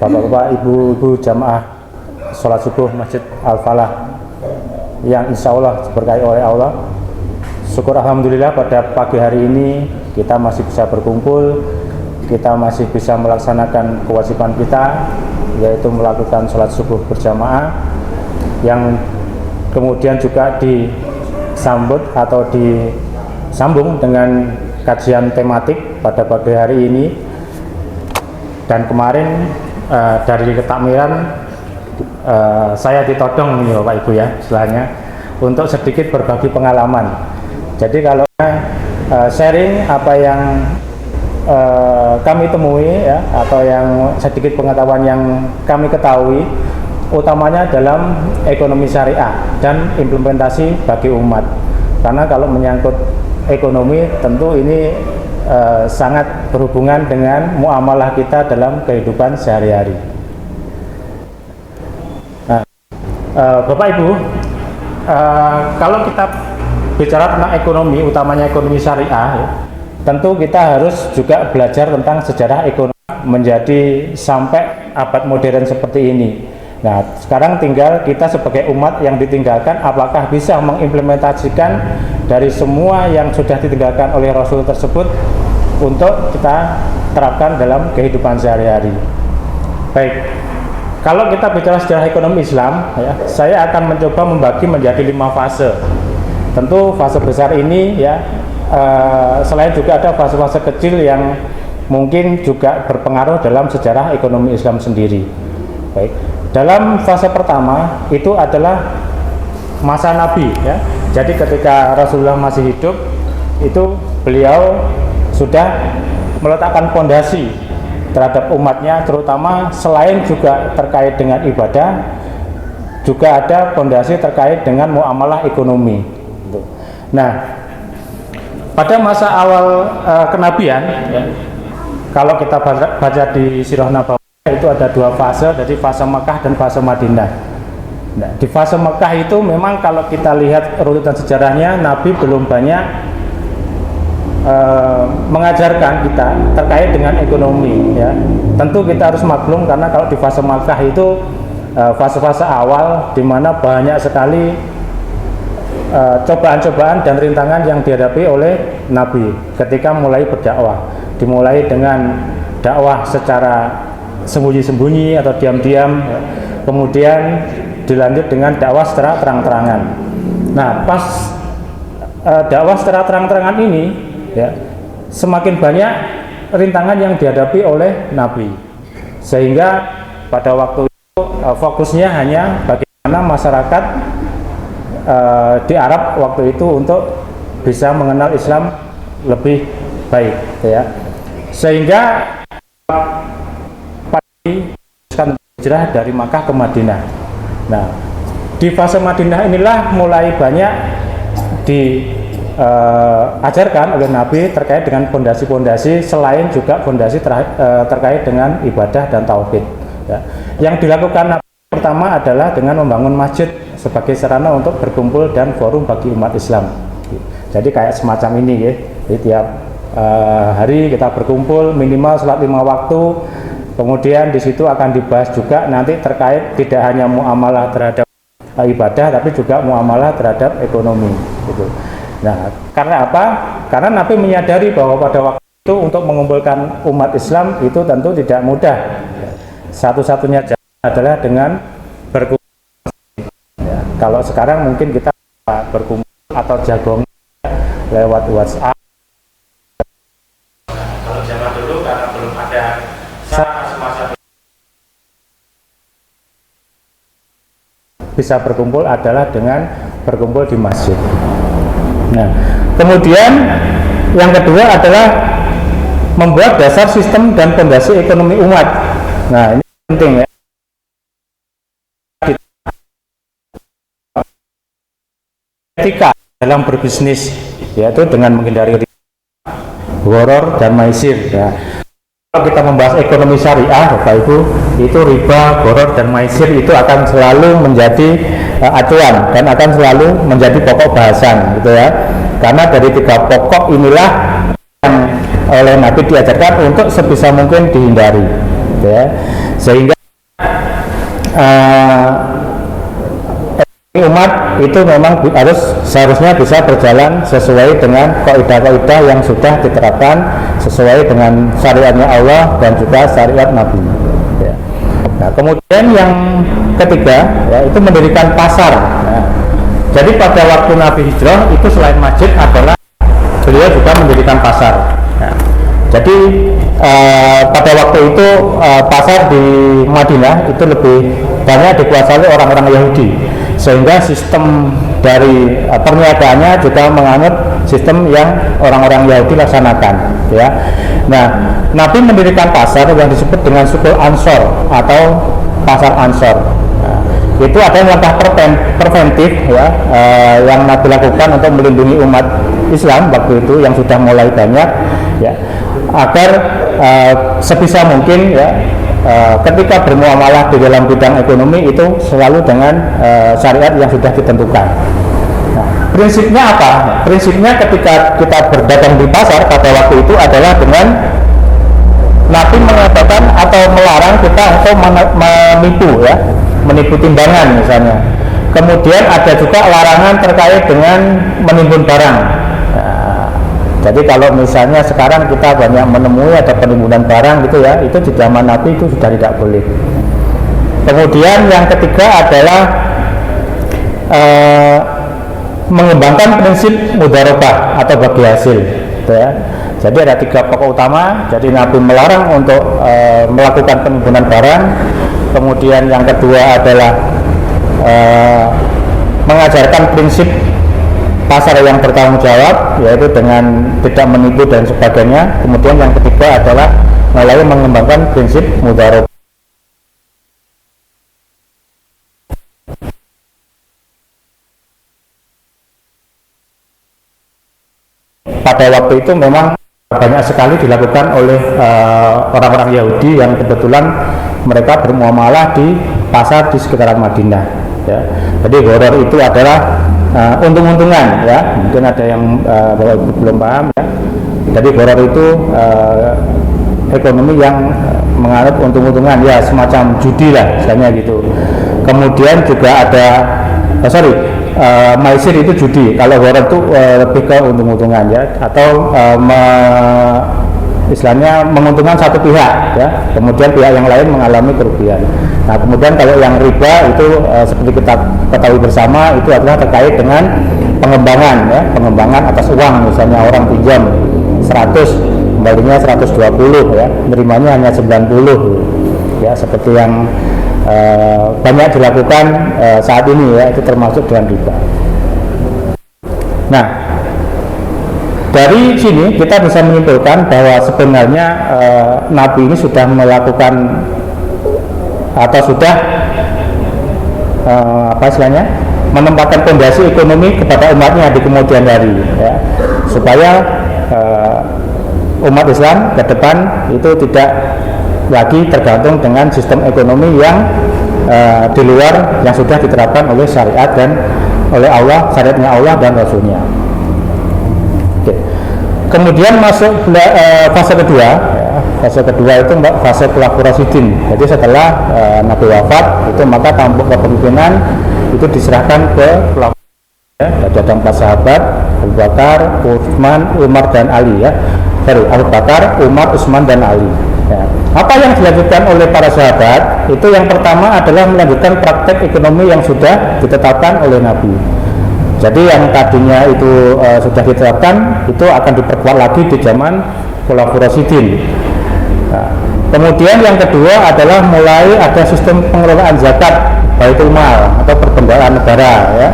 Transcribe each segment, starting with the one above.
Bapak-bapak, ibu-ibu jamaah sholat subuh Masjid Al-Falah yang insya Allah diberkahi oleh Allah. Syukur alhamdulillah pada pagi hari ini kita masih bisa berkumpul, kita masih bisa melaksanakan kewajiban kita, yaitu melakukan sholat subuh berjamaah, yang kemudian juga disambut atau disambung dengan kajian tematik pada pagi hari ini. Dan kemarin dari ketakmiran saya ditodong nih Bapak Ibu ya, istilahnya untuk sedikit berbagi pengalaman. Jadi kalau sharing apa yang kami temui ya, atau yang sedikit pengetahuan yang kami ketahui, utamanya dalam ekonomi syariah dan implementasi bagi umat. Karena kalau menyangkut ekonomi tentu ini sangat berhubungan dengan muamalah kita dalam kehidupan sehari-hari. Nah, Bapak Ibu, kalau kita bicara tentang ekonomi, utamanya ekonomi syariah, ya, tentu kita harus juga belajar tentang sejarah ekonomi menjadi sampai abad modern seperti ini. Nah, sekarang tinggal kita sebagai umat yang ditinggalkan, apakah bisa mengimplementasikan dari semua yang sudah ditinggalkan oleh Rasul tersebut untuk kita terapkan dalam kehidupan sehari-hari. Baik, kalau kita bicara sejarah ekonomi Islam, ya, saya akan mencoba membagi menjadi 5 fase. Tentu fase besar ini ya, selain juga ada fase-fase kecil yang mungkin juga berpengaruh dalam sejarah ekonomi Islam sendiri. Baik, dalam fase pertama itu adalah masa Nabi ya. Jadi ketika Rasulullah masih hidup, itu beliau sudah meletakkan fondasi terhadap umatnya, terutama selain juga terkait dengan ibadah, juga ada fondasi terkait dengan muamalah ekonomi. Nah, pada masa awal kenabian ya, kalau kita baca di Sirah Nabawiyah itu ada 2 fase, jadi fase Mekah dan fase Madinah. Nah, di fase Mekah itu memang kalau kita lihat runutan sejarahnya, Nabi belum banyak mengajarkan kita terkait dengan ekonomi ya. Tentu kita harus maklum karena kalau di fase Makkah itu fase-fase awal di mana banyak sekali cobaan-cobaan dan rintangan yang dihadapi oleh Nabi ketika mulai berdakwah. Dimulai dengan dakwah secara sembunyi-sembunyi atau diam-diam ya. Kemudian dilanjut dengan dakwah secara terang-terangan. Nah, pas dakwah secara terang-terangan ini ya, semakin banyak rintangan yang dihadapi oleh Nabi, sehingga pada waktu itu fokusnya hanya bagaimana masyarakat di Arab waktu itu untuk bisa mengenal Islam lebih baik ya. Sehingga pada hijrah dari Makkah ke Madinah. Nah, di fase Madinah inilah mulai banyak diajarkan oleh Nabi terkait dengan fondasi-fondasi, selain juga fondasi terkait dengan ibadah dan tauhid ya. Yang dilakukan Nabi pertama adalah dengan membangun masjid sebagai sarana untuk berkumpul dan forum bagi umat Islam. Jadi kayak semacam ini ya. Jadi tiap hari kita berkumpul minimal sholat 5 waktu. Kemudian di situ akan dibahas juga nanti terkait tidak hanya muamalah terhadap ibadah, tapi juga muamalah terhadap ekonomi gitu. Nah, karena apa? Karena Nabi menyadari bahwa pada waktu itu untuk mengumpulkan umat Islam itu tentu tidak mudah. Satu-satunya jalan adalah dengan berkumpul. Ya, kalau sekarang mungkin kita berkumpul atau jagong lewat WhatsApp. Kalau zaman dulu karena belum ada semacam bisa berkumpul adalah dengan berkumpul di masjid. Nah, kemudian yang kedua adalah membuat dasar sistem dan fondasi ekonomi umat. Nah, ini penting ya. Etika dalam berbisnis, yaitu dengan menghindari gharar dan maisir ya. Kalau kita membahas ekonomi syariah, Bapak Ibu, itu riba, gharar dan maisir itu akan selalu menjadi acuan dan akan selalu menjadi pokok bahasan gitu ya. Karena dari 3 pokok inilah yang oleh Nabi diajarkan untuk sebisa mungkin dihindari. ya. Sehingga umat itu memang seharusnya bisa berjalan sesuai dengan kaidah-kaidah yang sudah diterapkan sesuai dengan syariatnya Allah dan juga syariat Nabi ya. Nah, kemudian yang ketiga ya, itu mendirikan pasar ya. Jadi pada waktu Nabi hijrah itu selain masjid adalah beliau juga mendirikan pasar ya. Jadi pada waktu itu pasar di Madinah itu lebih banyak dikuasai orang-orang Yahudi, sehingga sistem dari perniagaannya juga menganut sistem yang orang-orang Yahudi laksanakan ya. Nah, Nabi mendirikan pasar yang disebut dengan suku Ansor atau pasar Ansor. Nah, itu ada langkah preventif ya, yang Nabi lakukan untuk melindungi umat Islam waktu itu yang sudah mulai banyak ya, agar sebisa mungkin ya, ketika bermuamalah di dalam bidang ekonomi itu selalu dengan syariat yang sudah ditentukan. Nah, prinsipnya apa? Prinsipnya ketika kita berdagang di pasar pada waktu itu adalah dengan Nabi mengatakan atau melarang kita untuk menipu ya, menipu timbangan misalnya. Kemudian ada juga larangan terkait dengan menimbun barang. Jadi kalau misalnya sekarang kita banyak menemui ada penimbunan barang gitu ya, itu di zaman Nabi itu sudah tidak boleh. Kemudian yang ketiga adalah mengembangkan prinsip mudharabah atau bagi hasil gitu ya. Jadi ada tiga pokok utama. Jadi Nabi melarang untuk melakukan penimbunan barang. Kemudian yang kedua adalah mengajarkan prinsip pasar yang bertanggung jawab, yaitu dengan tidak menipu dan sebagainya. Kemudian yang ketiga adalah mulai mengembangkan prinsip mudharabah. Pada waktu itu memang banyak sekali dilakukan oleh orang-orang Yahudi yang kebetulan mereka bermuamalah di pasar di sekitaran Madinah ya. Jadi gharar itu adalah untung-untungan ya, mungkin ada yang Bapak Ibu belum paham ya. Jadi gharar itu ekonomi yang menganut untung-untungan ya, semacam judi lah misalnya gitu. Kemudian juga ada maisir itu judi, kalau gharar itu lebih ke untung-untungan ya, atau istilahnya menguntungkan satu pihak ya, kemudian pihak yang lain mengalami kerugian. Nah, kemudian kalau yang riba itu seperti kita ketahui bersama itu adalah terkait dengan pengembangan ya, pengembangan atas uang, misalnya orang pinjam 100 kembalinya 120 ya, nerimanya hanya 90 ya, seperti yang banyak dilakukan saat ini ya, itu termasuk dengan riba. Nah, dari sini kita bisa menyimpulkan bahwa sebenarnya Nabi ini sudah melakukan atau sudah menempatkan fondasi ekonomi kepada umatnya di kemudian hari ya, supaya umat Islam ke depan itu tidak lagi tergantung dengan sistem ekonomi yang di luar yang sudah diterapkan oleh syariat dan oleh Allah, syariatnya Allah dan Rasulnya. Oke. Kemudian masuk fase kedua ya. Fase kedua itu fase kolaborasitin. Jadi setelah Nabi wafat itu maka tampuk kepemimpinan itu diserahkan ke ya, ada 4 sahabat, Abu Bakar, Utsman, Umar dan Ali ya. Abu Bakar, Umar, Utsman dan Ali ya. Apa yang dilanjutkan oleh para sahabat itu yang pertama adalah melanjutkan praktek ekonomi yang sudah ditetapkan oleh Nabi. Jadi yang tadinya itu sudah diterapkan itu akan diperkuat lagi di zaman kolaborasitin. Nah, kemudian yang kedua adalah mulai ada sistem pengelolaan zakat baitul mal atau perbendaharaan negara ya,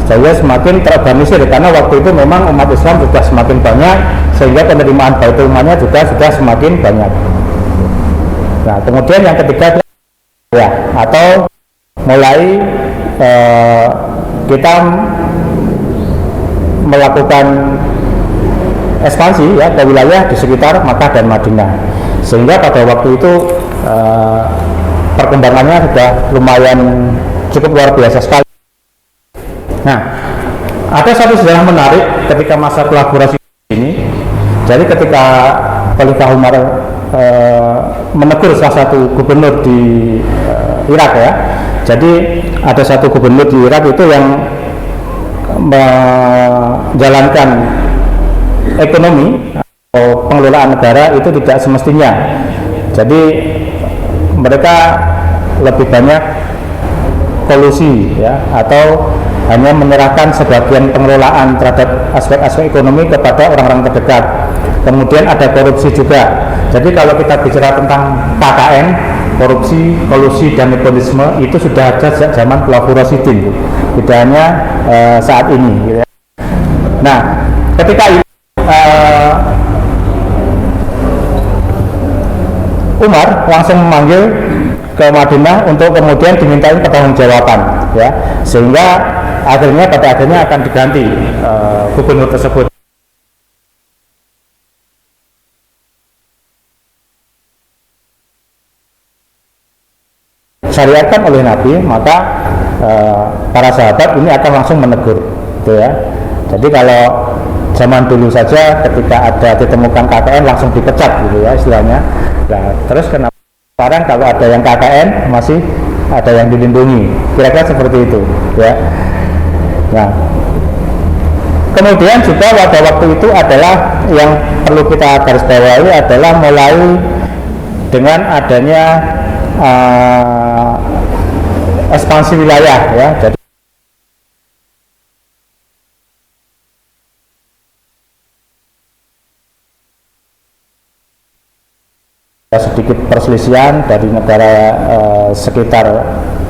sehingga semakin terorganisir karena waktu itu memang umat Islam sudah semakin banyak sehingga penerimaan baitul malnya juga sudah semakin banyak. Nah, kemudian yang ketiga ya, atau mulai kita melakukan ekspansi ya ke wilayah di sekitar Makkah dan Madinah, sehingga pada waktu itu perkembangannya sudah lumayan cukup luar biasa sekali. Nah, ada satu sejarah menarik ketika masa kolaborasi ini. Jadi ketika Khalifah Umar menegur salah satu gubernur di Irak ya. Jadi ada satu gubernur di Irak itu yang menjalankan ekonomi atau pengelolaan negara itu tidak semestinya. Jadi mereka lebih banyak kolusi ya, atau hanya menyerahkan sebagian pengelolaan terhadap aspek-aspek ekonomi kepada orang-orang terdekat. Kemudian ada korupsi juga. Jadi kalau kita bicara tentang KKN, korupsi, kolusi, dan nepotisme itu sudah ada sejak zaman Pulau Rasidin, tidak hanya saat ini gitu ya. Nah, ketika Umar langsung memanggil ke Madinah untuk kemudian dimintain pertanggungjawaban ya, sehingga pada akhirnya akan diganti gubernur tersebut. Syariatkan oleh Nabi, maka para sahabat ini akan langsung menegur gitu ya. Jadi kalau zaman dulu saja ketika ada ditemukan KKN langsung dipecat gitu ya istilahnya. Nah, terus kenapa sekarang kalau ada yang KKN masih ada yang dilindungi, kira-kira seperti itu ya. Nah, kemudian juga pada waktu itu adalah yang perlu kita garis bawahi adalah mulai dengan adanya ekspansi wilayah ya. Jadi sedikit perselisihan dari negara sekitar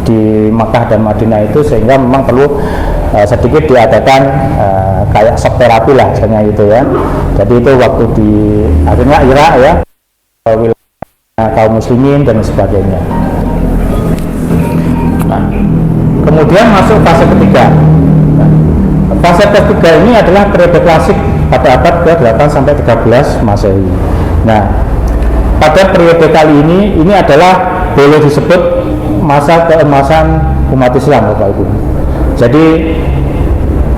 di Makkah dan Madinah itu, sehingga memang perlu sedikit diadakan kayak shock terapi lah misalnya itu ya. Jadi itu waktu di akhirnya Irak ya, wilayah kaum muslimin dan sebagainya. Nah, kemudian masuk fase ketiga. Nah, fase ketiga ini adalah periode klasik pada abad ke-8 sampai 13 Masehi. Nah, pada periode kali ini adalah boleh disebut masa keemasan umat Islam, Bapak Ibu. Jadi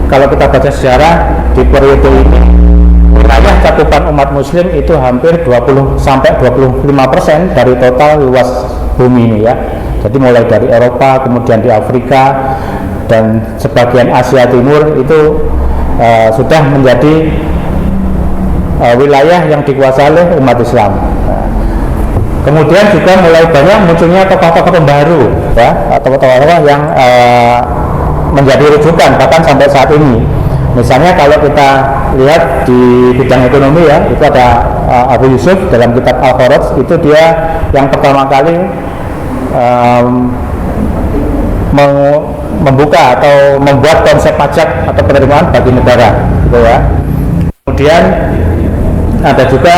kalau kita baca sejarah di periode ini, wilayah cakupan umat Muslim itu hampir 20 sampai 25% dari total luas bumi ini ya. Jadi mulai dari Eropa, kemudian di Afrika dan sebagian Asia Timur itu sudah menjadi wilayah yang dikuasai oleh umat Islam. Kemudian juga mulai banyak munculnya tokoh-tokoh pembaru ya, tokoh-tokoh yang menjadi rujukan bahkan sampai saat ini. Misalnya kalau kita lihat di bidang ekonomi ya, itu ada Abu Yusuf dalam kitab Al-Kharaj, itu dia yang pertama kali membuka atau membuat konsep pajak atau penerimaan bagi negara gitu ya. Kemudian ada juga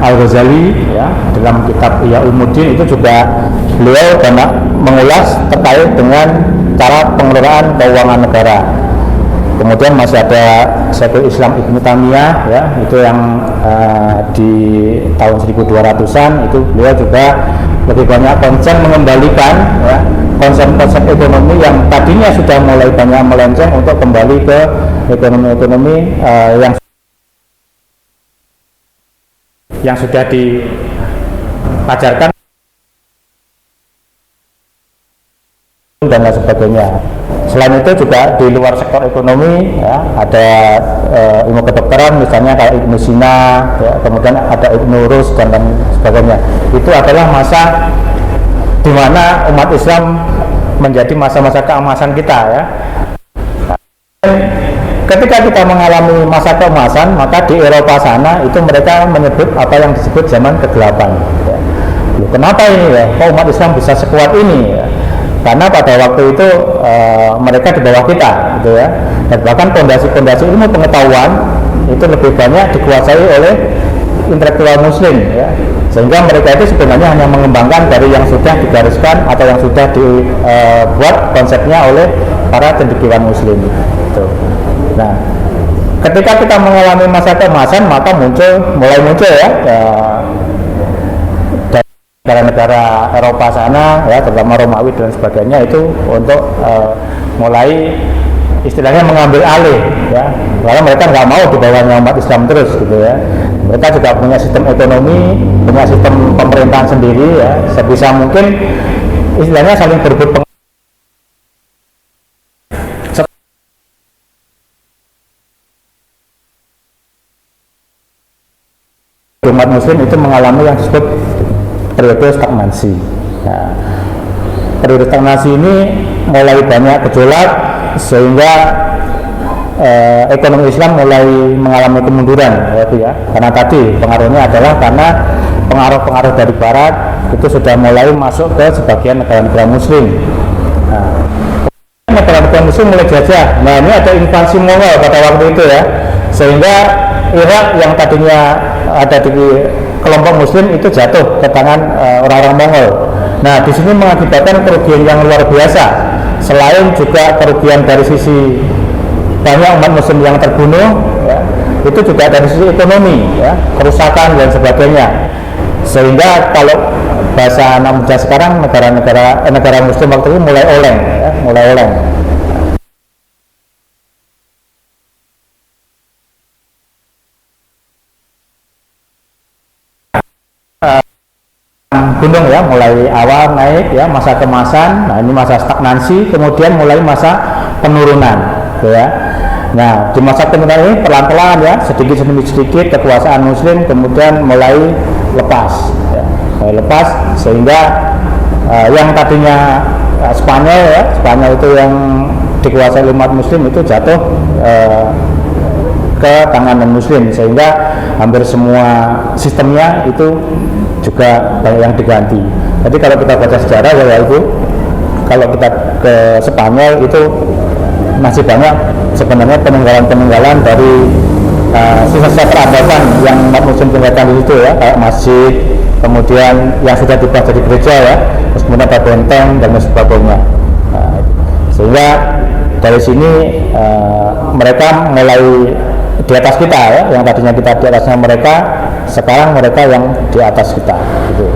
Al-Ghazali ya, dalam kitab Ihya Ulumuddin itu juga beliau banyak mengulas terkait dengan cara pengelolaan keuangan negara. Kemudian masih ada Syekhul Islam Ibnu Taimiyah ya, itu yang di tahun 1200-an itu beliau juga lebih banyak konsen mengembalikan ya, konsep-konsep ekonomi yang tadinya sudah mulai banyak melenceng untuk kembali ke ekonomi-ekonomi yang sudah diajarkan dan lain sebagainya. Selain itu juga di luar sektor ekonomi ya, ada ilmu kedokteran misalnya kayak Ibnu Sina ya, kemudian ada Ibnu Rus dan lain sebagainya. Itu adalah masa di mana umat Islam menjadi masa-masa keemasan kita ya. Ketika kita mengalami masa keemasan, maka di Eropa sana itu mereka menyebut apa yang disebut zaman ke-8 ya. Kenapa ini ya? Kok umat Islam bisa sekuat ini ya? Karena pada waktu itu mereka di bawah kita gitu ya. Dan bahkan pondasi-pondasi ilmu pengetahuan itu lebih banyak dikuasai oleh intelektual muslim ya. Sehingga mereka itu sebenarnya hanya mengembangkan dari yang sudah digariskan atau yang sudah dibuat konsepnya oleh para cendekiawan muslim gitu. Nah, ketika kita mengalami masa keemasan, maka mulai muncul ya dari negara-negara Eropa sana ya, terutama Romawi dan sebagainya itu untuk mulai istilahnya mengambil alih ya karena mereka nggak mau di bawahnya umat Islam terus gitu ya. Mereka juga punya sistem ekonomi, punya sistem pemerintahan sendiri ya, sebisa mungkin istilahnya saling berebut umat muslim itu mengalami yang disebut periode stagnasi. Nah, periode stagnasi ini mulai banyak gejolak sehingga ekonomi Islam mulai mengalami kemunduran ya, karena tadi pengaruhnya adalah karena pengaruh-pengaruh dari Barat itu sudah mulai masuk ke sebagian negara-negara Muslim. Nah, negara-negara Muslim mulai jajah. Nah, ini ada invasi Mongol pada waktu itu ya, sehingga Irak yang tadinya ada di kelompok Muslim itu jatuh ke tangan orang-orang Mongol. Nah, di sini mengakibatkan kerugian yang luar biasa. Selain juga kerugian dari sisi banyak umat Muslim yang terbunuh, ya, itu juga dari sisi ekonomi, ya, kerusakan dan sebagainya. Sehingga kalau bahasa anak muda sekarang negara Muslim waktu itu mulai oleng, ya, mulai oleng. Gunung ya, mulai awal naik ya, masa kemasan. Nah, ini masa stagnansi, kemudian mulai masa penurunan ya. Nah, di masa penurunan ini pelan-pelan ya, sedikit demi sedikit kekuasaan Muslim kemudian mulai lepas ya, mulai lepas sehingga yang tadinya Spanyol ya, Spanyol itu yang dikuasai umat Muslim itu jatuh ke tangan non-Muslim, sehingga hampir semua sistemnya itu juga banyak yang diganti. Jadi kalau kita baca sejarah ya Ibu, kalau kita ke Spanyol itu masih banyak sebenarnya peninggalan-peninggalan dari sisa-sisa peradaban yang umat Muslim tinggalkan di situ ya, kayak masjid, kemudian yang sudah dibuat jadi gereja ya, terus kemudian ada benteng dan sebagainya. Sehingga dari sini mereka mulai di atas kita ya, yang tadinya kita di atasnya mereka, sekarang mereka yang di atas kita gitu.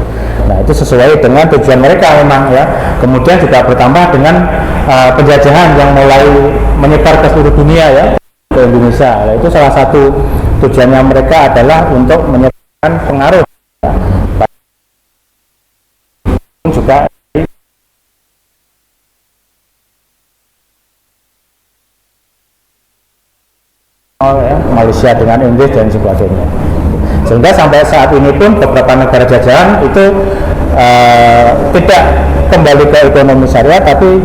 Nah, itu sesuai dengan tujuan mereka memang ya. Kemudian juga bertambah dengan penjajahan yang mulai menyebar ke seluruh dunia ya, ke Indonesia. Nah, itu salah satu tujuannya mereka adalah untuk menyebarkan pengaruh ya, juga ya, Malaysia dengan Inggris dan sebagainya. Sehingga sampai saat ini pun beberapa negara jajahan itu tidak kembali ke ekonomi syariah, tapi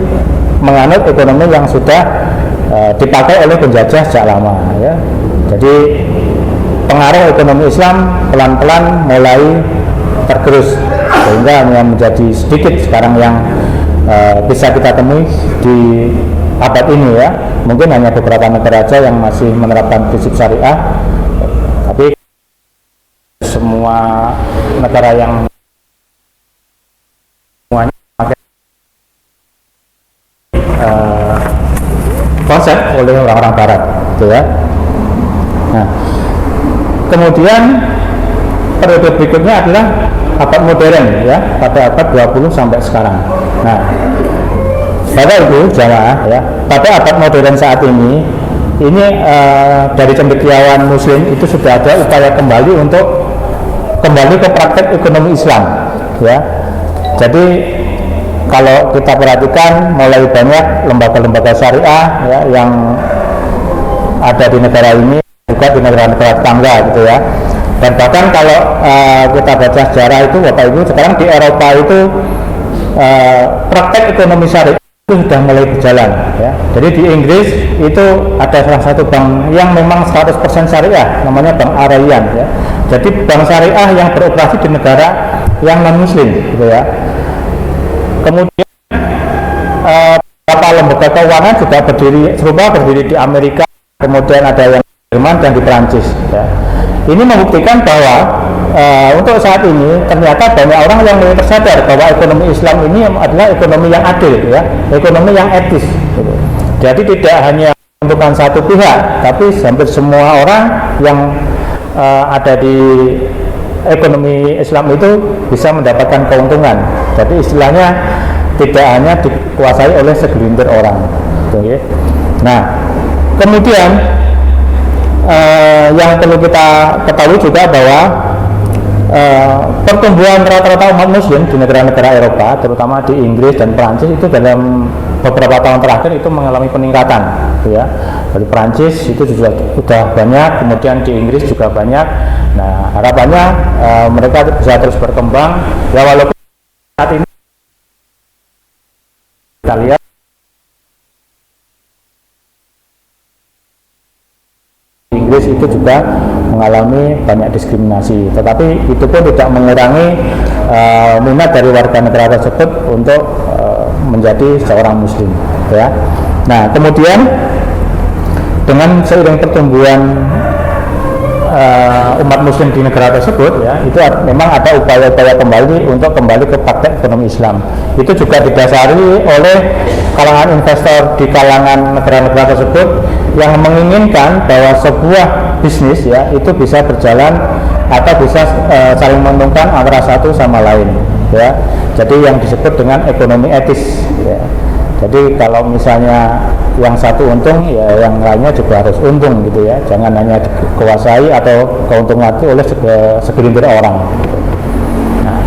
menganut ekonomi yang sudah dipakai oleh penjajah sejak lama ya. Jadi pengaruh ekonomi Islam pelan-pelan mulai tergerus, sehingga yang menjadi sedikit sekarang yang bisa kita temui di abad ini ya. Mungkin hanya beberapa negara saja yang masih menerapkan prinsip syariah, tapi semua negara yang semuanya pakai konsep oleh orang-orang Barat, gitu ya. Nah, kemudian periode berikutnya adalah abad modern ya, pada abad 20 sampai sekarang. Nah, Bapak Ibu jamaah ya, pada abad modern saat ini dari cendekiawan Muslim itu sudah ada upaya kembali untuk kembali ke praktek ekonomi Islam ya. Jadi kalau kita perhatikan mulai banyak lembaga-lembaga syariah ya, yang ada di negara ini, juga di negara-negara tetangga gitu ya. Dan bahkan kalau kita baca sejarah itu Bapak Ibu, sekarang di Eropa itu praktek ekonomi syariah itu sudah mulai berjalan ya. Jadi di Inggris itu ada salah satu bank yang memang 100% syariah, namanya Bank Arayan ya. Jadi bank syariah yang beroperasi di negara yang non muslim gitu ya. Kemudian beberapa lembaga keuangan juga berdiri di Amerika, kemudian ada yang di Jerman dan di Perancis ya. Ini membuktikan bahwa untuk saat ini ternyata banyak orang yang mulai tersadar bahwa ekonomi Islam ini adalah ekonomi yang adil ya, ekonomi yang etis gitu. Jadi tidak hanya menguntungkan satu pihak, tapi hampir semua orang yang ada di ekonomi Islam itu bisa mendapatkan keuntungan. Jadi istilahnya tidak hanya dikuasai oleh segelintir orang gitu, ya. Nah, kemudian yang perlu kita ketahui juga bahwa pertumbuhan rata-rata umat muslim di negara-negara Eropa, terutama di Inggris dan Prancis, itu dalam beberapa tahun terakhir itu mengalami peningkatan, gitu ya. Dari Prancis itu sudah banyak, kemudian di Inggris juga banyak. Nah, harapannya mereka bisa terus berkembang, ya, walaupun saat ini kita lihat Inggris itu juga mengalami banyak diskriminasi, tetapi itu pun tidak mengurangi minat dari warga negara tersebut untuk menjadi seorang muslim, ya. Nah, kemudian dengan seiring pertumbuhan umat muslim di negara tersebut, ya, itu memang ada upaya-upaya untuk kembali ke praktek ekonomi Islam. Itu juga didasari oleh kalangan investor di kalangan negara-negara tersebut yang menginginkan bahwa sebuah bisnis, ya, itu bisa berjalan atau bisa saling menguntungkan antara satu sama lain, ya. Jadi yang disebut dengan ekonomi etis, ya. Jadi kalau misalnya yang satu untung, ya yang lainnya juga harus untung, gitu ya. Jangan hanya dikuasai atau keuntungan itu oleh segelintir orang. Nah,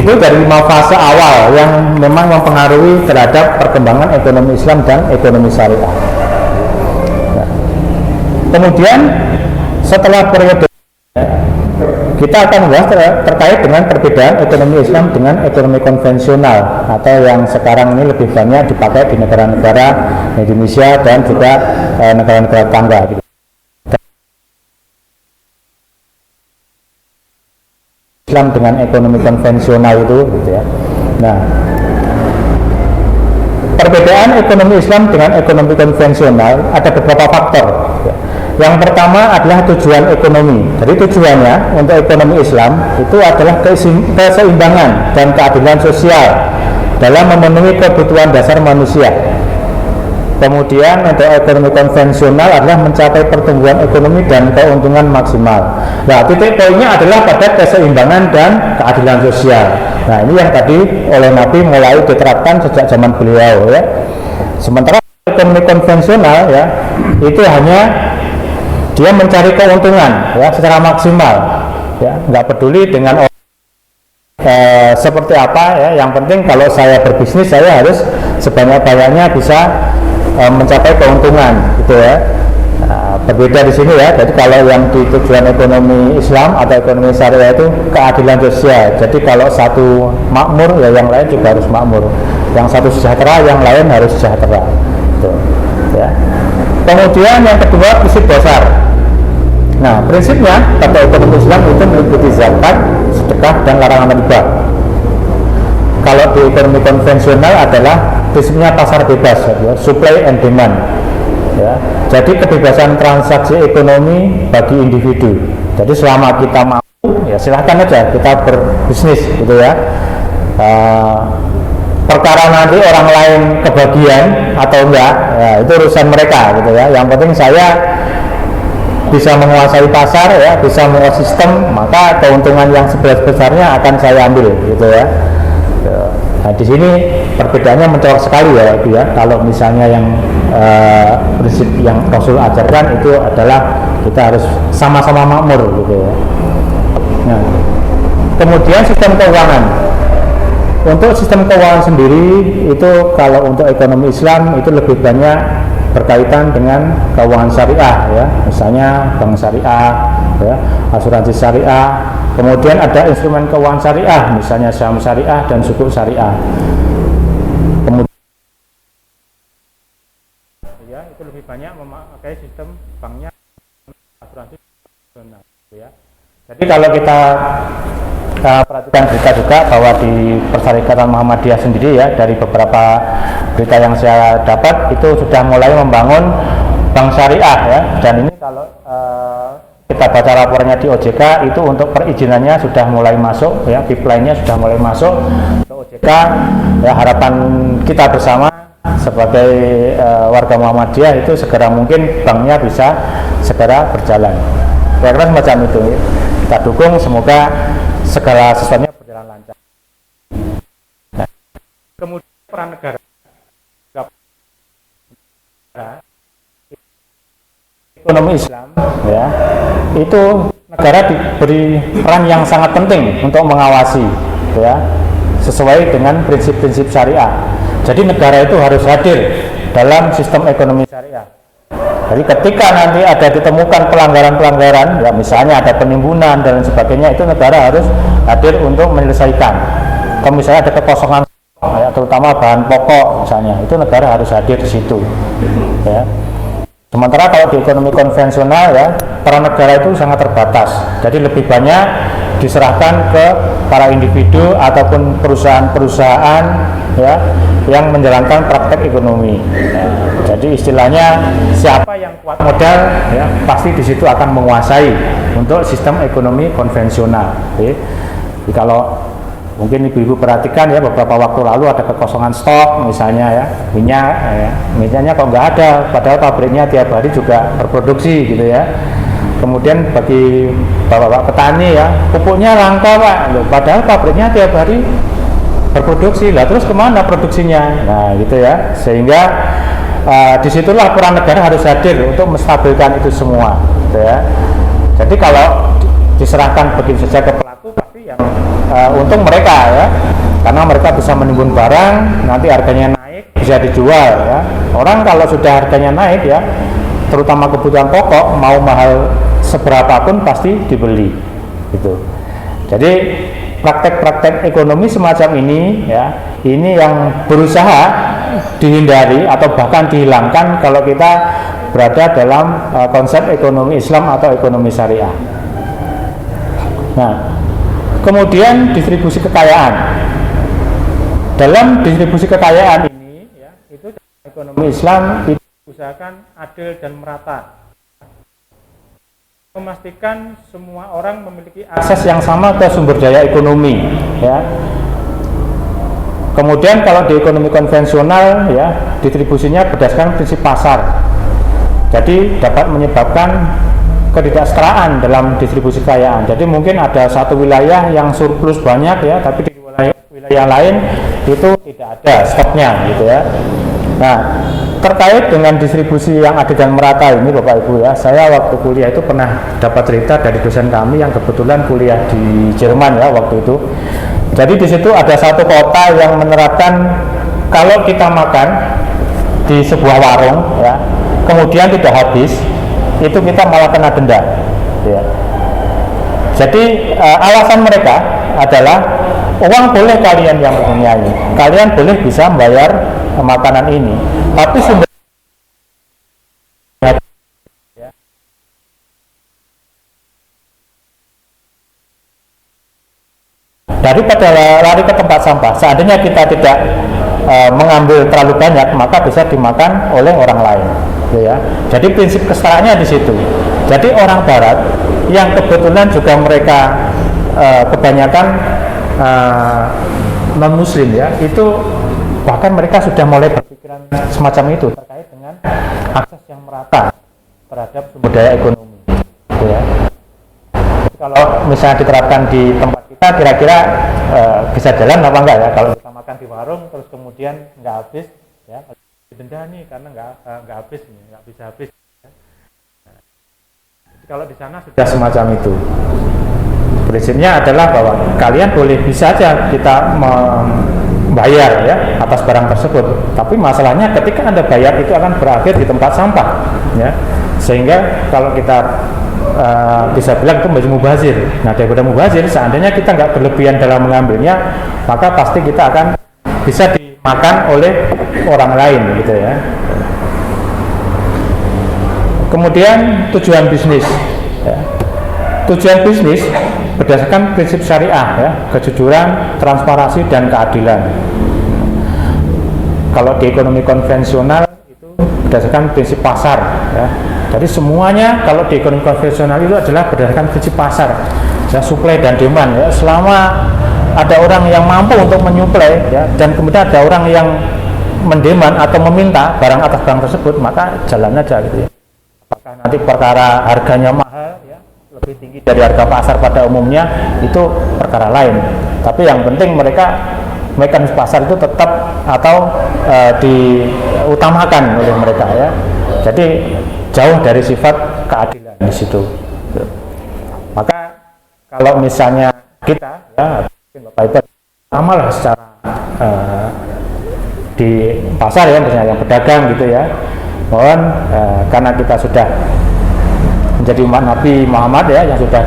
itu dari 5 fase awal yang memang mempengaruhi terhadap perkembangan ekonomi Islam dan ekonomi syariah. Nah, kemudian setelah periode kita akan membahas terkait dengan perbedaan ekonomi Islam dengan ekonomi konvensional, atau yang sekarang ini lebih banyak dipakai di negara-negara Indonesia dan juga negara-negara tetangga, gitu. Islam dengan ekonomi konvensional itu, gitu ya. Nah, perbedaan ekonomi Islam dengan ekonomi konvensional ada beberapa faktor, ya. Yang pertama adalah tujuan ekonomi. Jadi tujuannya untuk ekonomi Islam itu adalah keseimbangan dan keadilan sosial dalam memenuhi kebutuhan dasar manusia. Kemudian untuk ekonomi konvensional adalah mencapai pertumbuhan ekonomi dan keuntungan maksimal. Nah, titik poinnya adalah pada keseimbangan dan keadilan sosial. Nah, ini yang tadi oleh Nabi mulai diterapkan sejak zaman beliau, ya. Sementara ekonomi konvensional, ya, itu hanya dia mencari keuntungan, ya, secara maksimal, ya, nggak peduli dengan seperti apa, ya. Yang penting kalau saya berbisnis, saya harus sebanyak-banyaknya bisa mencapai keuntungan, gitu ya. Nah, berbeda di sini, ya. Jadi kalau yang di tujuan ekonomi Islam atau ekonomi syariah itu keadilan sosial. Jadi kalau satu makmur, ya yang lain juga harus makmur. Yang satu sejahtera, yang lain harus sejahtera, gitu, ya. Kemudian yang kedua, prinsip dasar. Nah, prinsipnya pada ekonomi Islam itu meliputi zakat, sedekah, dan larangan riba. Kalau di ekonomi konvensional adalah prinsipnya pasar bebas, ya, supply and demand, ya. Jadi kebebasan transaksi ekonomi bagi individu. Jadi selama kita mampu, ya silahkan aja kita berbisnis, gitu ya. Perkara nanti orang lain kebagian atau enggak, ya, itu urusan mereka, gitu ya. Yang penting saya bisa menguasai pasar, ya, bisa menguasai sistem, maka keuntungan yang sebesar-besarnya akan saya ambil, gitu ya. Nah, di sini perbedaannya mencolok sekali, ya, itu ya. Kalau misalnya yang prinsip yang Rasul ajarkan itu adalah kita harus sama-sama makmur, gitu ya. Nah, kemudian sistem keuangan. Untuk sistem keuangan sendiri itu kalau untuk ekonomi Islam itu lebih banyak berkaitan dengan keuangan syariah, ya. Misalnya bank syariah, ya, asuransi syariah. Kemudian ada instrumen keuangan syariah, misalnya saham syariah dan sukuk syariah. Kemudian, ya, itu lebih banyak memakai sistem banknya asuransi, ya. Jadi kalau kita perhatikan berita juga bahwa di Persyarikatan Muhammadiyah sendiri, ya, dari beberapa berita yang saya dapat itu sudah mulai membangun bank syariah, ya. Dan ini kalau kita baca laporannya di OJK itu untuk perizinannya sudah mulai masuk, ya, pipeline-nya sudah mulai masuk ke OJK, ya. Harapan kita bersama sebagai warga Muhammadiyah itu segera mungkin banknya bisa segera berjalan. Kira-kira semacam itu. Kita dukung, semoga segala sesuatunya berjalan lancar. Nah, kemudian peran negara ekonomi Islam, ya, itu negara diberi peran yang sangat penting untuk mengawasi, ya, sesuai dengan prinsip-prinsip syariah. Jadi negara itu harus hadir dalam sistem ekonomi syariah. Jadi ketika nanti ada ditemukan pelanggaran-pelanggaran, ya misalnya ada penimbunan dan sebagainya, itu negara harus hadir untuk menyelesaikan. Kalau misalnya ada kekosongan, ya, terutama bahan pokok misalnya, itu negara harus hadir di situ. Ya. Sementara kalau di ekonomi konvensional, ya, peran negara itu sangat terbatas. Jadi lebih banyak diserahkan ke para individu ataupun perusahaan-perusahaan, ya, yang menjalankan praktek ekonomi. Ya, jadi istilahnya siapa yang kuat modal, ya, pasti di situ akan menguasai untuk sistem ekonomi konvensional. Jadi kalau mungkin ibu-ibu perhatikan, ya, beberapa waktu lalu ada kekosongan stok misalnya, ya, minyak, ya, minyaknya kok nggak ada, padahal pabriknya tiap hari juga berproduksi gitu, ya. Kemudian bagi bapak-bapak petani, ya, pupuknya langka Pak, loh, padahal pabriknya tiap hari berproduksi, lah terus kemana produksinya? Nah gitu, ya, sehingga disitulah peran negara harus hadir untuk menstabilkan itu semua, gitu, ya. Jadi kalau diserahkan begitu saja ke pelaku, pasti yang untung mereka, ya, karena mereka bisa menimbun barang, nanti harganya naik, bisa dijual, ya. Orang kalau sudah harganya naik, ya, terutama kebutuhan pokok, mau mahal seberapapun pasti dibeli, gitu. Jadi praktek-praktek ekonomi semacam ini, ya, ini yang berusaha dihindari atau bahkan dihilangkan kalau kita berada dalam konsep ekonomi Islam atau ekonomi syariah. Nah, kemudian distribusi kekayaan. Dalam distribusi kekayaan ini, ya, itu ekonomi Islam itu usahakan adil dan merata, memastikan semua orang memiliki akses yang sama ke sumber daya ekonomi, ya. Kemudian kalau di ekonomi konvensional, ya, distribusinya berdasarkan prinsip pasar, jadi dapat menyebabkan ketidaksetaraan dalam distribusi kekayaan. Jadi mungkin ada satu wilayah yang surplus banyak, ya, tapi di wilayah lain itu tidak ada stoknya, gitu, ya. Nah, terkait dengan distribusi yang adil dan merata ini, Bapak Ibu, ya, saya waktu kuliah itu pernah dapat cerita dari dosen kami yang kebetulan kuliah di Jerman, ya, waktu itu. Jadi di situ ada satu kota yang menerapkan kalau kita makan di sebuah warung, ya, kemudian tidak habis, itu kita malah kena denda, ya. Jadi alasan mereka adalah uang boleh kalian yang mempunyai, kalian boleh bisa membayar makanan ini, tapi sumber, ya, daripada lari ke tempat sampah, seandainya kita tidak mengambil terlalu banyak, maka bisa dimakan oleh orang lain, ya. Jadi prinsip kesetaraannya di situ. Jadi orang Barat yang kebetulan juga mereka kebanyakan non Muslim, ya, itu bahkan mereka sudah mulai berpikiran semacam itu terkait dengan akses yang merata terhadap sumber daya ekonomi, ya. Kalau misalnya diterapkan di tempat kita, kira-kira bisa jalan apa enggak, ya, kalau kita makan di warung terus kemudian nggak habis, ya, denda nih karena nggak habis nih, nggak bisa habis, ya. Nah, jadi kalau di sana sudah semacam itu. Prinsipnya adalah bahwa kalian boleh bisa saja kita membayar, ya, atas barang tersebut, tapi masalahnya ketika Anda bayar itu akan berakhir di tempat sampah, ya, sehingga kalau kita bisa bilang itu mubazir. Nah, daripada mubazir, seandainya kita nggak berlebihan dalam mengambilnya, maka pasti kita akan bisa dimakan oleh orang lain, gitu, ya. Kemudian tujuan bisnis, ya. Tujuan bisnis berdasarkan prinsip syariah, ya, kejujuran, transparansi, dan keadilan. Kalau di ekonomi konvensional itu berdasarkan prinsip pasar, ya. Jadi semuanya kalau di ekonomi konvensional itu adalah berdasarkan prinsip pasar, ya, supply dan demand, ya. Selama ada orang yang mampu untuk menyuplai, ya, dan kemudian ada orang yang mendeman atau meminta barang atas barang tersebut, maka jalan aja, gitu, ya. Apakah nanti perkara harganya mahal, ya, lebih tinggi dari harga pasar pada umumnya, itu perkara lain. Tapi yang penting mekanisme pasar itu tetap atau diutamakan oleh mereka, ya. Jadi jauh dari sifat keadilan di situ. Maka kalau misalnya kita, ya, Bapak Ibu, amal secara di pasar ya, misalnya yang pedagang gitu ya, mohon karena kita sudah menjadi umat Nabi Muhammad ya, yang sudah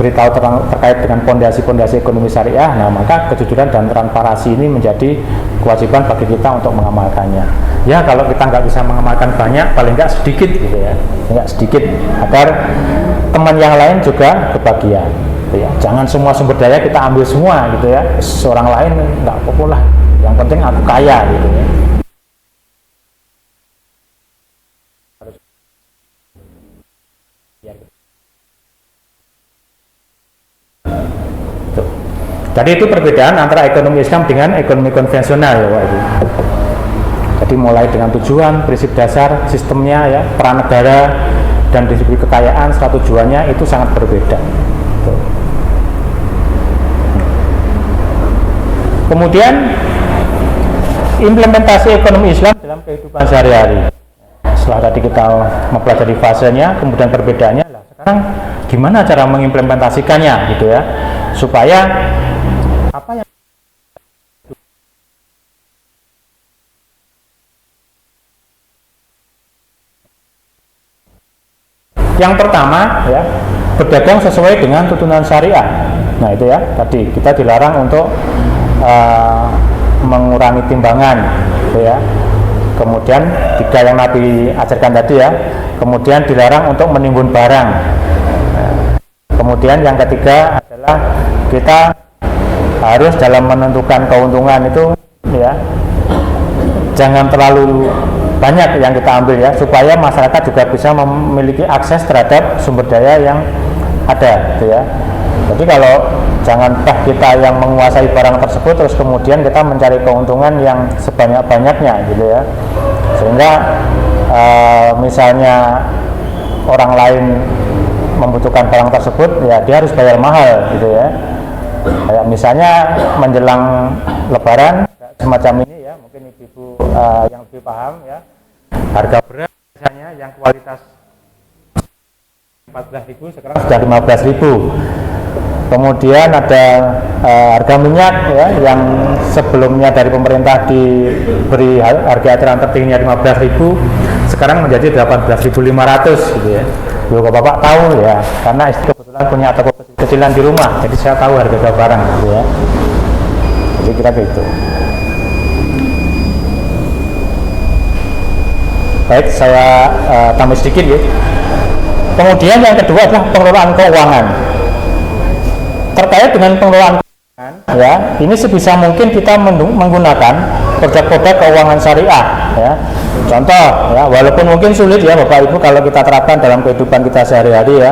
beritahu terkait dengan pondasi-pondasi ekonomi syariah, nah maka kejujuran dan transparansi ini menjadi kewajiban bagi kita untuk mengamalkannya. Ya kalau kita nggak bisa mengamalkan banyak, paling nggak sedikit gitu ya, nggak sedikit, agar teman yang lain juga kebahagiaan. Gitu ya. Jangan semua sumber daya kita ambil semua gitu ya, seorang lain nggak apa-apa lah, yang penting aku kaya gitu ya. Jadi itu perbedaan antara ekonomi Islam dengan ekonomi konvensional ya Pak Ibu. Jadi mulai dengan tujuan, prinsip dasar, sistemnya ya, peran negara dan distribusi kekayaan serta tujuannya itu sangat berbeda. Kemudian implementasi ekonomi Islam dalam kehidupan sehari-hari. Setelah tadi kita mempelajari fasenya, kemudian perbedaannya, sekarang gimana cara mengimplementasikannya gitu ya, supaya apa yang pertama ya, berdagang sesuai dengan tuntunan syariah. Nah itu ya, tadi kita dilarang untuk mengurangi timbangan gitu ya. Kemudian tiga yang Nabi ajarkan tadi ya, kemudian dilarang untuk menimbun barang. Kemudian yang ketiga adalah kita harus dalam menentukan keuntungan itu ya, jangan terlalu banyak yang kita ambil ya, supaya masyarakat juga bisa memiliki akses terhadap sumber daya yang ada gitu ya. Jadi kalau jangan kita yang menguasai barang tersebut terus kemudian kita mencari keuntungan yang sebanyak-banyaknya gitu ya, sehingga misalnya orang lain membutuhkan barang tersebut ya dia harus bayar mahal gitu ya. Kayak misalnya menjelang Lebaran semacam ini ya, mungkin ibu-ibu yang lebih paham ya, harga beras misalnya yang kualitas 14.000 sekarang sudah 15.000. Kemudian ada harga minyak ya, yang sebelumnya dari pemerintah diberi harga eceran tertingginya 15.000 sekarang menjadi 18.500 gitu ya. Kalau Bapak tahu ya, karena istri kebetulan punya toko kecilan di rumah, jadi saya tahu harga barang gitu ya. Jadi kira begitu. Baik, saya tambah sedikit ya. Kemudian yang kedua adalah pengelolaan keuangan. Terkait dengan pengelolaan keuangan ya, ini sebisa mungkin kita menggunakan produk-produk keuangan syariah ya. Contoh ya, walaupun mungkin sulit ya Bapak Ibu kalau kita terapkan dalam kehidupan kita sehari-hari ya,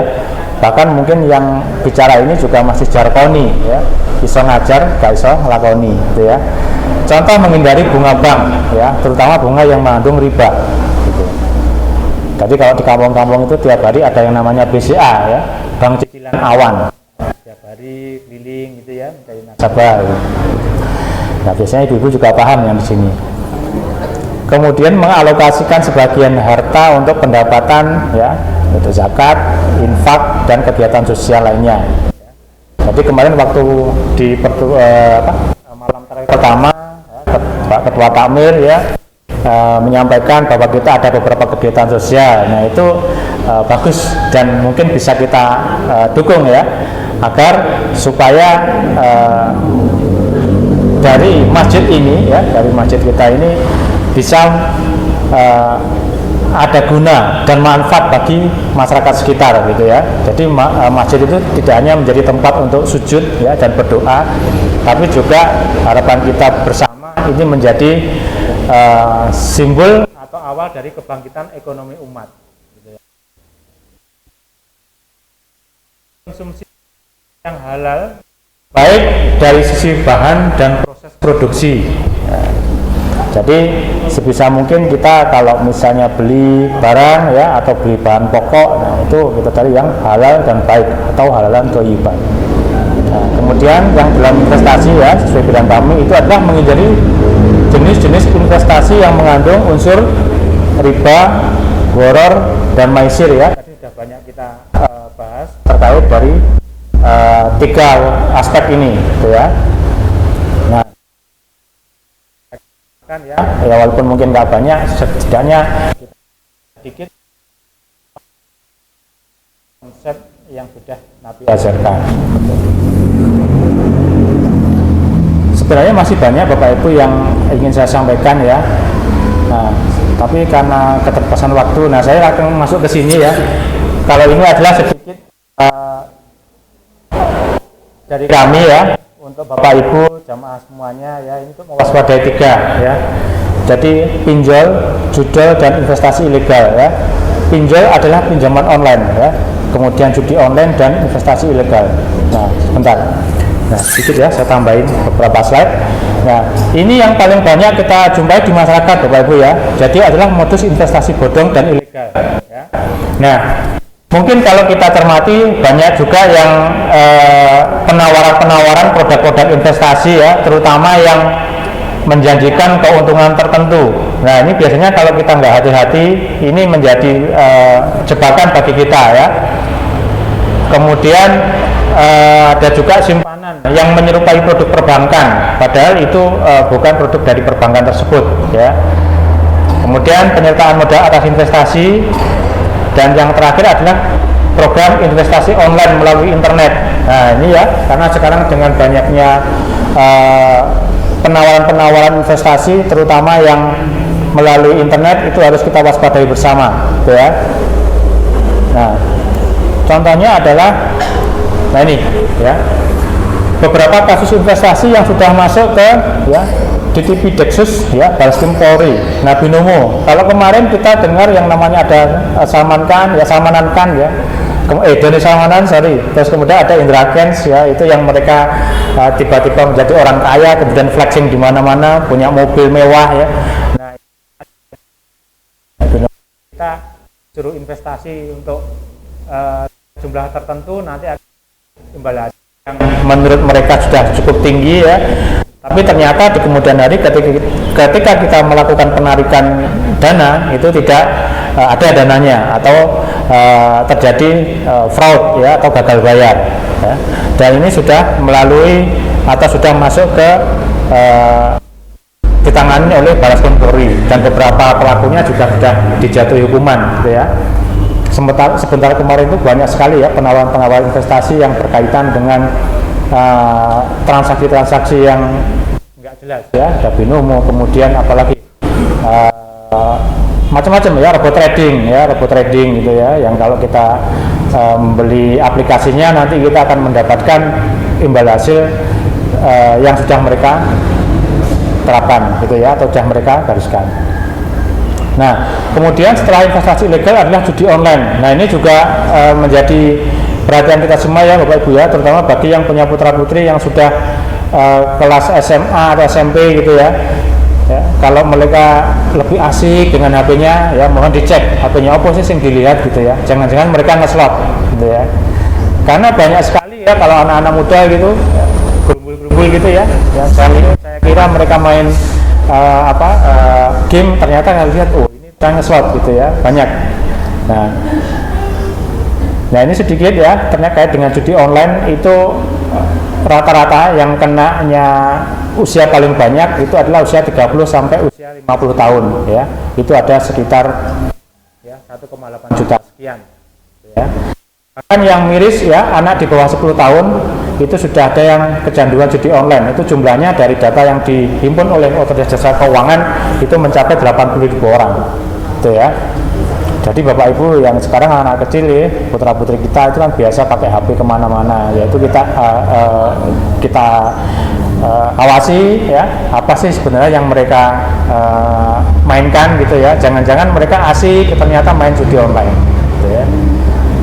bahkan mungkin yang bicara ini juga masih jargoni ya, iso ngajar gak iso ngelakoni gitu ya. Contoh menghindari bunga bank ya, terutama bunga yang mengandung riba gitu. Jadi kalau di kampung-kampung itu tiap hari ada yang namanya BCA ya, bank cicilan awan, tiap hari keliling gitu ya, mencari nasabah gitu. Nah biasanya ibu-ibu juga paham yang di sini. Kemudian mengalokasikan sebagian harta untuk pendapatan ya, untuk zakat, infak dan kegiatan sosial lainnya. Jadi kemarin waktu di malam terakhir pertama ya, Pak Ketua Takmir ya menyampaikan bahwa kita ada beberapa kegiatan sosial. Nah itu bagus dan mungkin bisa kita dukung ya, agar supaya dari masjid ini ya, dari masjid kita ini bisa ada guna dan manfaat bagi masyarakat sekitar gitu ya. Jadi masjid itu tidak hanya menjadi tempat untuk sujud ya dan berdoa, tapi juga harapan kita bersama ini menjadi simbol atau awal dari kebangkitan ekonomi umat gitu ya. Konsumsi yang halal baik dari sisi bahan dan proses produksi ya. Jadi sebisa mungkin kita kalau misalnya beli barang ya atau beli bahan pokok, nah itu kita cari yang halal dan baik atau halalan thayyiban. Nah, kemudian yang dalam investasi ya sesuai bidang kami itu adalah menghindari jenis-jenis investasi yang mengandung unsur riba horor dan maisir ya. Tadi sudah banyak kita bahas terkait dari tiga aspek ini gitu ya. Nah, kan ya walaupun mungkin nggak banyak, setidaknya sedikit konsep yang sudah Nabi ajarkan. Sebenarnya masih banyak Bapak Ibu yang ingin saya sampaikan ya. Nah, tapi karena keterbatasan waktu, nah saya akan masuk ke sini ya. Kalau ini adalah sedikit dari kami ya, untuk Bapak Ibu jamaah semuanya ya, ini untuk mewaspadai tiga ya. Jadi pinjol, judol dan investasi ilegal ya. Pinjol adalah pinjaman online ya, kemudian judi online dan investasi ilegal. Nah, sebentar. Nah, sedikit ya, saya tambahin beberapa slide. Nah, ini yang paling banyak kita jumpai di masyarakat Bapak Ibu ya. Jadi adalah modus investasi bodong dan ilegal ya. Nah, mungkin kalau kita cermati banyak juga yang penawaran-penawaran produk-produk investasi ya, terutama yang menjanjikan keuntungan tertentu. Nah, ini biasanya kalau kita nggak hati-hati, ini menjadi jebakan bagi kita ya. Kemudian ada juga simpanan yang menyerupai produk perbankan, padahal itu bukan produk dari perbankan tersebut ya. Kemudian penyertaan modal atas investasi, dan yang terakhir adalah program investasi online melalui internet. Nah, ini ya, karena sekarang dengan banyaknya penawaran-penawaran investasi terutama yang melalui internet, itu harus kita waspadai bersama gitu ya. Nah, contohnya adalah nah ini ya, beberapa kasus investasi yang sudah masuk ke ya DTP Dexus ya, Barreskrim Polri, nah Binomo. Kalau kemarin kita dengar yang namanya ada Salmanan ya, Doni Salmanan sorry, terus kemudian ada Indra Kents ya, itu yang mereka tiba-tiba menjadi orang kaya, kemudian flexing di mana-mana, punya mobil mewah ya. Nah, kita suruh investasi untuk jumlah tertentu, nanti imbal hasil yang menurut mereka sudah cukup tinggi ya, tapi ternyata di kemudian hari ketika kita melakukan penarikan dana itu tidak ada dananya, atau terjadi fraud ya, atau gagal bayar ya. Dan ini sudah melalui atau sudah masuk ke ditangani oleh Barreskrim Polri, dan beberapa pelakunya juga sudah dijatuhi hukuman gitu ya. Sebentar kemarin itu banyak sekali ya penawaran-penawaran investasi yang berkaitan dengan transaksi-transaksi yang nggak jelas ya, ada Binomo, kemudian apalagi macam-macam ya, robot trading gitu ya, yang kalau kita membeli aplikasinya nanti kita akan mendapatkan imbal hasil yang sudah mereka terapkan gitu ya, atau sudah mereka gariskan. Nah, kemudian setelah investasi ilegal adalah judi online. Nah, ini juga menjadi perhatian kita semua ya Bapak Ibu ya, terutama bagi yang punya putra-putri yang sudah kelas SMA atau SMP gitu ya. Ya, kalau mereka lebih asik dengan HP-nya ya, mohon dicek HP-nya apa sih yang dilihat gitu ya. Jangan-jangan mereka nge-slot gitu ya. Karena banyak sekali ya kalau anak-anak muda gitu ya, gerumbul-gerumbul gitu ya. Ya, saya kira mereka main game, ternyata saya lihat ini nge-slot gitu ya, banyak. Nah ini sedikit ya, terkait dengan judi online itu rata-rata yang kenanya usia paling banyak itu adalah usia 30 sampai usia 50 tahun ya. Itu ada sekitar ya 1,8 juta sekian ya. Bahkan yang miris ya, anak di bawah 10 tahun itu sudah ada yang kecanduan judi online. Itu jumlahnya dari data yang dihimpun oleh Otoritas Jasa Keuangan itu mencapai 80.000 orang gitu ya. Jadi Bapak Ibu yang sekarang anak kecil ya, putra-putri kita itu kan biasa pakai HP kemana-mana, yaitu kita awasi ya, apa sih sebenarnya yang mereka mainkan gitu ya. Jangan-jangan mereka asik ternyata main judi online gitu ya.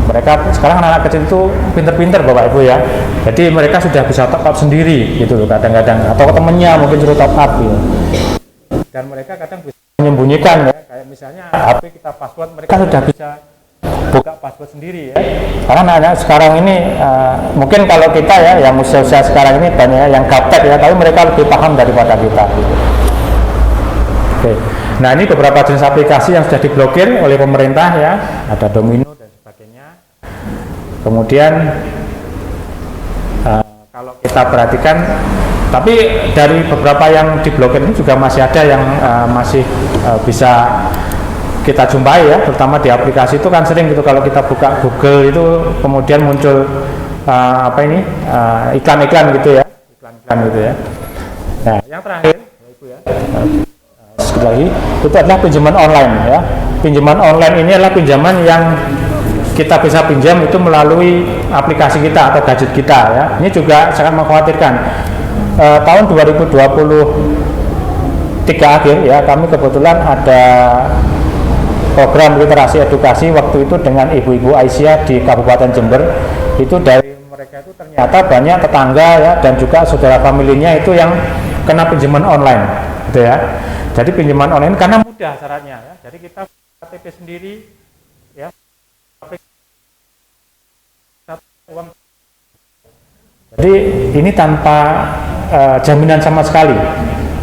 Mereka sekarang anak-anak kecil itu pinter-pinter Bapak Ibu ya, jadi mereka sudah bisa top up sendiri gitu loh kadang-kadang, atau temennya mungkin suruh top up gitu. Dan mereka kadang bisa menyembunyikan ya, kayak misalnya HP kita password, mereka sudah bisa buka password sendiri ya. Karena anak-anak sekarang ini mungkin kalau kita ya yang usia-usia sekarang ini banyak yang gaptek ya, tapi mereka lebih paham daripada kita gitu. Oke. Nah, ini beberapa jenis aplikasi yang sudah diblokir oleh pemerintah ya, ada Domino dan sebagainya. Kemudian kalau kita perhatikan, tapi dari beberapa yang diblokir ini juga masih ada yang masih bisa kita jumpai ya, terutama di aplikasi itu kan sering gitu kalau kita buka Google itu kemudian muncul iklan-iklan gitu ya, iklan-iklan gitu ya. Nah, yang terakhir Ibu ya, sekali lagi itu adalah pinjaman online ya. Pinjaman online ini adalah pinjaman yang kita bisa pinjam itu melalui aplikasi kita atau gadget kita ya. Ini juga sangat mengkhawatirkan. Tahun 2023 akhir ya, kami kebetulan ada program literasi edukasi waktu itu dengan ibu-ibu Aisyah di Kabupaten Jember. Itu dari mereka itu ternyata banyak tetangga ya dan juga saudara familinya itu yang kena pinjaman online gitu ya. Jadi pinjaman online karena mudah syaratnya ya. Jadi kita KTP sendiri ya, uang. Jadi ini tanpa jaminan sama sekali.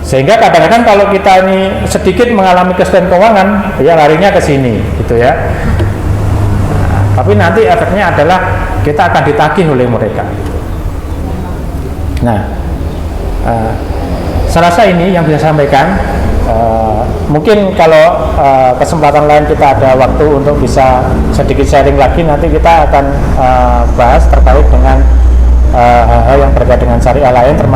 Sehingga kadang-kadang kalau kita ini sedikit mengalami kesulitan keuangan, ya larinya ke sini, gitu ya. Nah, tapi nanti efeknya adalah kita akan ditagih oleh mereka. Nah, saya rasa ini yang bisa saya sampaikan. Mungkin kalau kesempatan lain kita ada waktu untuk bisa sedikit sharing lagi, nanti kita akan bahas terkait dengan hal-hal yang berkaitan dengan syariah lain, termasuk